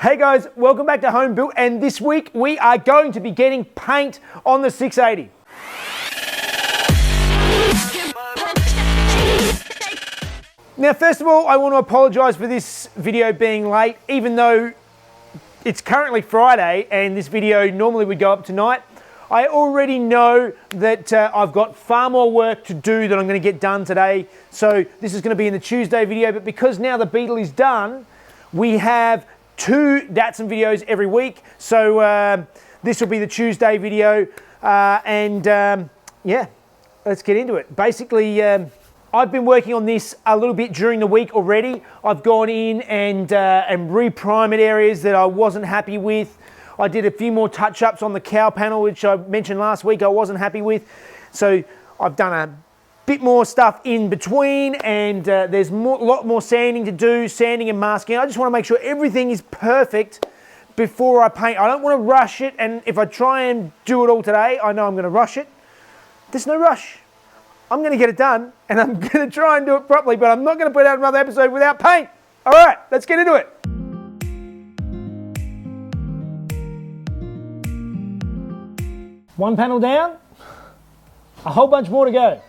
Hey guys, welcome back to Home Built, and this week we are going to be getting paint on the 680. Now first of all, I want to apologise for this video being late, even though it's currently Friday and this video normally would go up tonight. I already know that I've got far more work to do that I'm going to get done today, so this is going to be in the Tuesday video, but because now the Beetle is done, we have 2 Datsun videos every week, so this will be the Tuesday video, yeah, let's get into it. Basically, I've been working on this a little bit during the week already. I've gone in and re-primed areas that I wasn't happy with. I did a few more touch-ups on the cow panel, which I mentioned last week I wasn't happy with, so I've done a bit more stuff in between, and there's a lot more sanding to do, sanding and masking. I just want to make sure everything is perfect before I paint. I don't want to rush it, and if I try and do it all today, I know I'm going to rush it. There's no rush. I'm going to get it done, and I'm going to try and do it properly, but I'm not going to put out another episode without paint. All right, let's get into it. One panel down, a whole bunch more to go.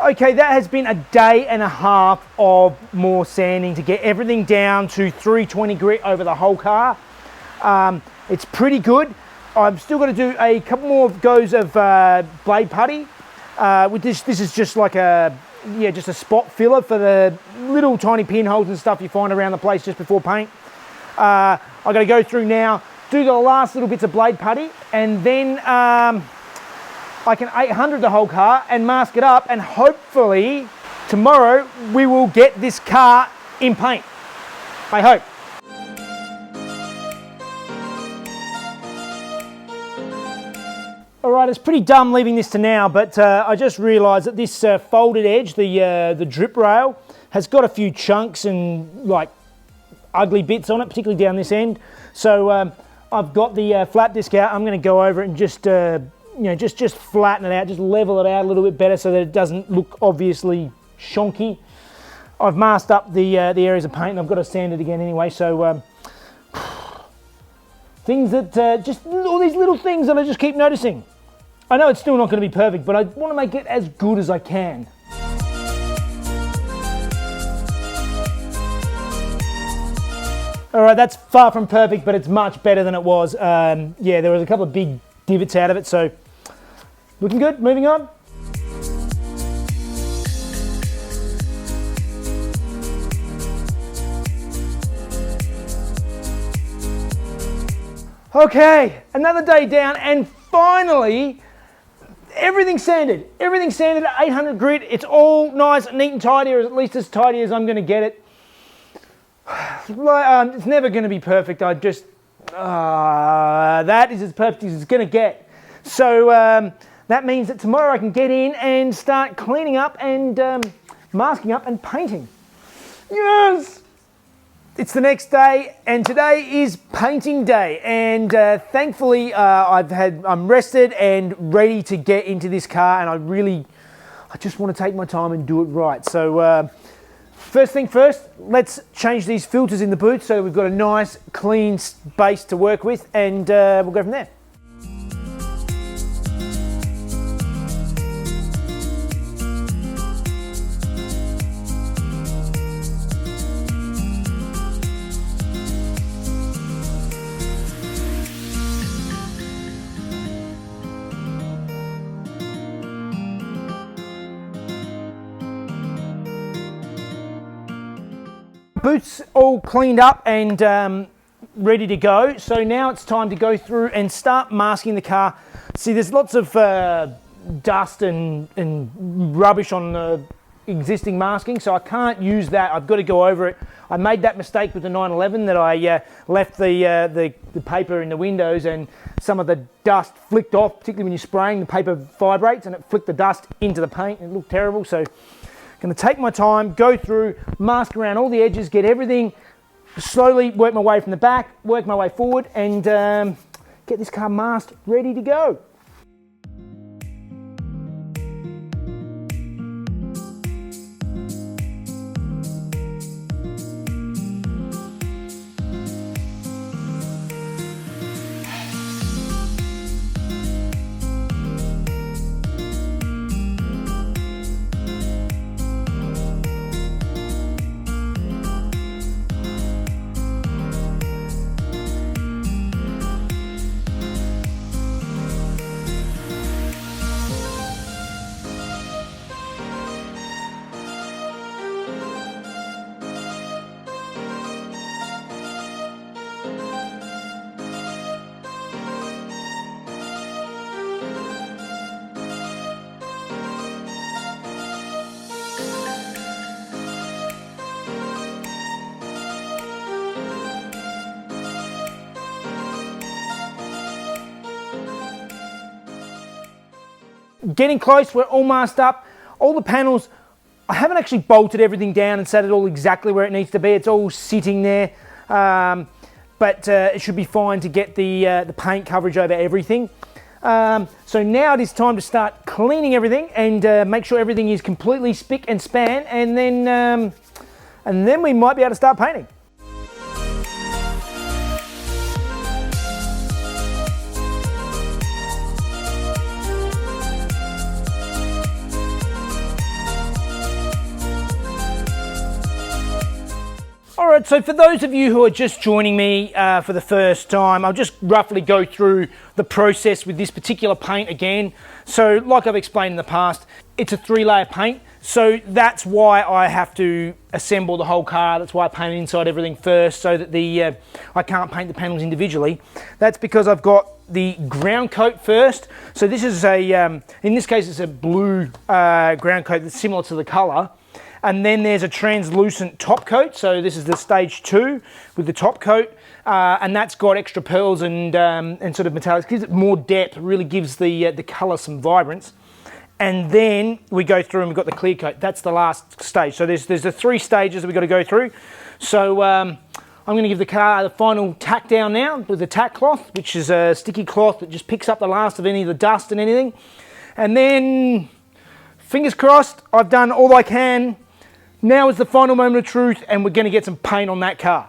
Okay, that has been a day and a half of more sanding to get everything down to 320 grit over the whole car. It's pretty good. I've still got to do a couple more goes of blade putty. With this is just like just a spot filler for the little tiny pinholes and stuff you find around the place just before paint. I've got to go through now, do the last little bits of blade putty, and then I can 800 the whole car and mask it up, and hopefully tomorrow we will get this car in paint. I hope. All right, it's pretty dumb leaving this to now, but I just realised that this folded edge, the drip rail, has got a few chunks and like ugly bits on it, particularly down this end. So I've got the flat disc out. I'm going to go over it and just just flatten it out, just level it out a little bit better so that it doesn't look obviously shonky. I've masked up the areas of paint, and I've got to sand it again anyway. So things that just all these little things that I just keep noticing. I know it's still not going to be perfect, but I want to make it as good as I can. All right, that's far from perfect, but it's much better than it was. Yeah, there was a couple of big divots out of it, so looking good. Moving on. Okay, another day down, and finally everything's sanded. Everything's sanded at 800 grit. It's all nice, neat and tidy, or at least as tidy as I'm going to get it. It's never going to be perfect. That is as perfect as it's going to get. So that means that tomorrow I can get in and start cleaning up and masking up and painting. Yes! It's the next day, and today is painting day, and thankfully I'm rested and ready to get into this car, and I just want to take my time and do it right. So first thing first, let's change these filters in the boot so that we've got a nice clean base to work with, and we'll go from there. Boots all cleaned up and ready to go. So now it's time to go through and start masking the car. See, there's lots of dust and rubbish on the existing masking, so I can't use that. I've got to go over it. I made that mistake with the 911 that I left the paper in the windows, and some of the dust flicked off, particularly when you're spraying. The paper vibrates and it flicked the dust into the paint. It looked terrible. So I'm going to take my time, go through, mask around all the edges, get everything slowly work my way from the back, work my way forward, and get this car masked, ready to go. Getting close, we're all masked up. All the panels, I haven't actually bolted everything down and set it all exactly where it needs to be. It's all sitting there, but it should be fine to get the paint coverage over everything. So now it is time to start cleaning everything and make sure everything is completely spick and span, and then we might be able to start painting. Alright, so for those of you who are just joining me for the first time, I'll just roughly go through the process with this particular paint again. So like I've explained in the past, it's a 3-layer paint, so that's why I have to assemble the whole car. That's why I paint inside everything first, so that I can't paint the panels individually. That's because I've got the ground coat first. So this is in this case it's a blue ground coat that's similar to the colour. And then there's a translucent top coat. So this is the stage 2 with the top coat, and that's got extra pearls and sort of metallics. Gives it more depth, really gives the colour some vibrance. And then we go through and we've got the clear coat. That's the last stage. So there's the 3 stages that we've got to go through. So I'm going to give the car the final tack down now with the tack cloth, which is a sticky cloth that just picks up the last of any of the dust and anything. And then, fingers crossed, I've done all I can. Now is the final moment of truth, and we're going to get some paint on that car.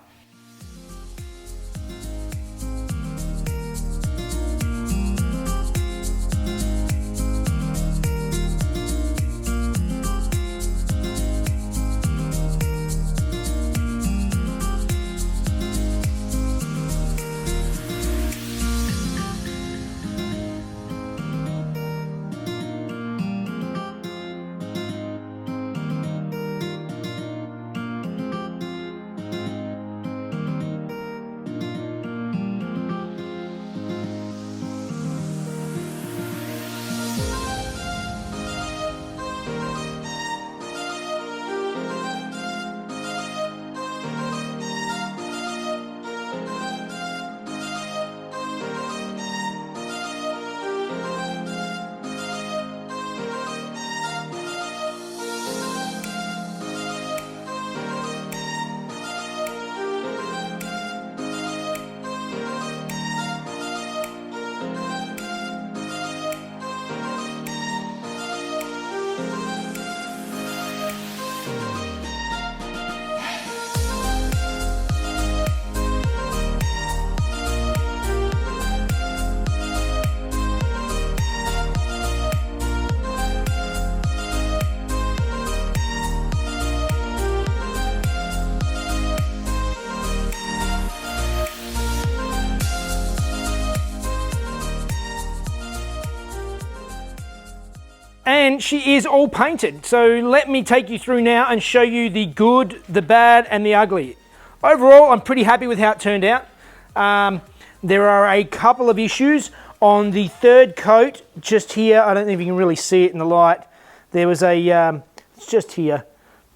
And she is all painted. So let me take you through now and show you the good, the bad, and the ugly. Overall, I'm pretty happy with how it turned out. There are a couple of issues. On the 3rd coat, just here, I don't know if you can really see it in the light, there was it's just here,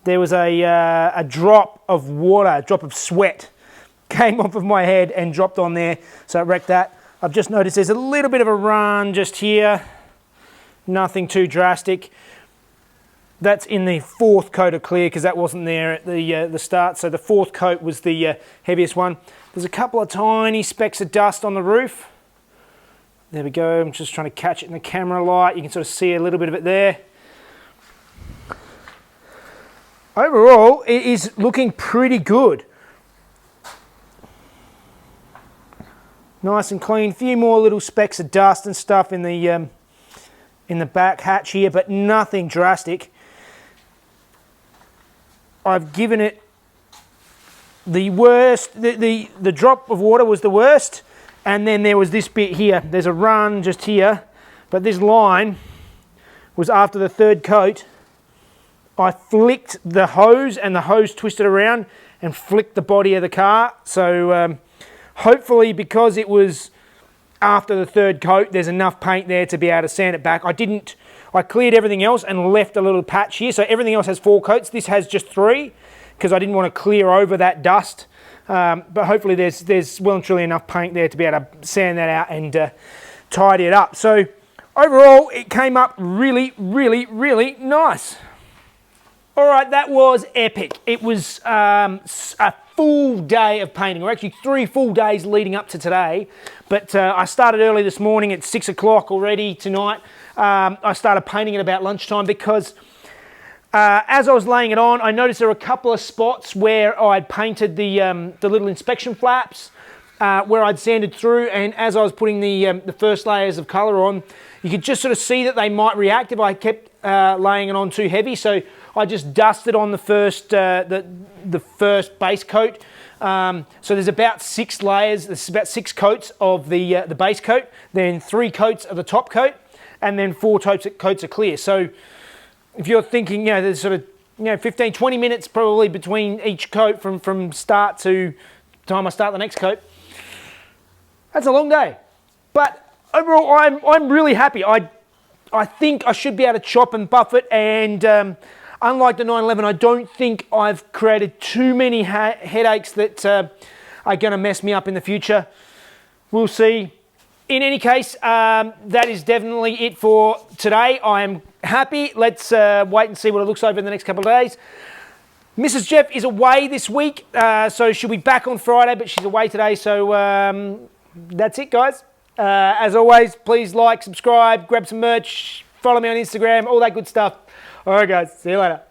there was a drop of water, a drop of sweat came off of my head and dropped on there, so it wrecked that. I've just noticed there's a little bit of a run just here. Nothing too drastic. That's in the 4th coat of clear because that wasn't there at the start. So the 4th coat was the heaviest one. There's a couple of tiny specks of dust on the roof. There we go. I'm just trying to catch it in the camera light. You can sort of see a little bit of it there. Overall, it is looking pretty good. Nice and clean. A few more little specks of dust and stuff in the back hatch here, but nothing drastic. I've given it the worst. The drop of water was the worst, and then there was this bit here. There's a run just here, but this line was after the 3rd coat. I flicked the hose, and the hose twisted around and flicked the body of the car. So hopefully, because it was after the 3rd coat, there's enough paint there to be able to sand it back. I cleared everything else and left a little patch here. So everything else has 4 coats. This has just 3 because I didn't want to clear over that dust. But hopefully there's well and truly enough paint there to be able to sand that out and tidy it up. So overall, it came up really, really, really nice. All right, that was epic. It was a full day of painting, or actually 3 full days leading up to today. But I started early this morning at 6 o'clock already tonight. I started painting at about lunchtime because as I was laying it on, I noticed there were a couple of spots where I'd painted the little inspection flaps, where I'd sanded through, and as I was putting the first layers of colour on, you could just sort of see that they might react if I kept laying it on too heavy. So I just dusted on the first base coat. So there's about 6 layers. There's about 6 coats of the base coat, then 3 coats of the top coat, and then 4 coats of clear. So if you're thinking, there's sort of 15, 20 minutes probably between each coat from start to time I start the next coat. That's a long day, but overall I'm really happy. I think I should be able to chop and buff it, and unlike the 911, I don't think I've created too many headaches that are going to mess me up in the future. We'll see. In any case, that is definitely it for today. I am happy. Let's wait and see what it looks like over the next couple of days. Mrs. Jeff is away this week, so she'll be back on Friday, but she's away today. So that's it, guys. As always, please like, subscribe, grab some merch, follow me on Instagram, all that good stuff. All right, guys. See you later.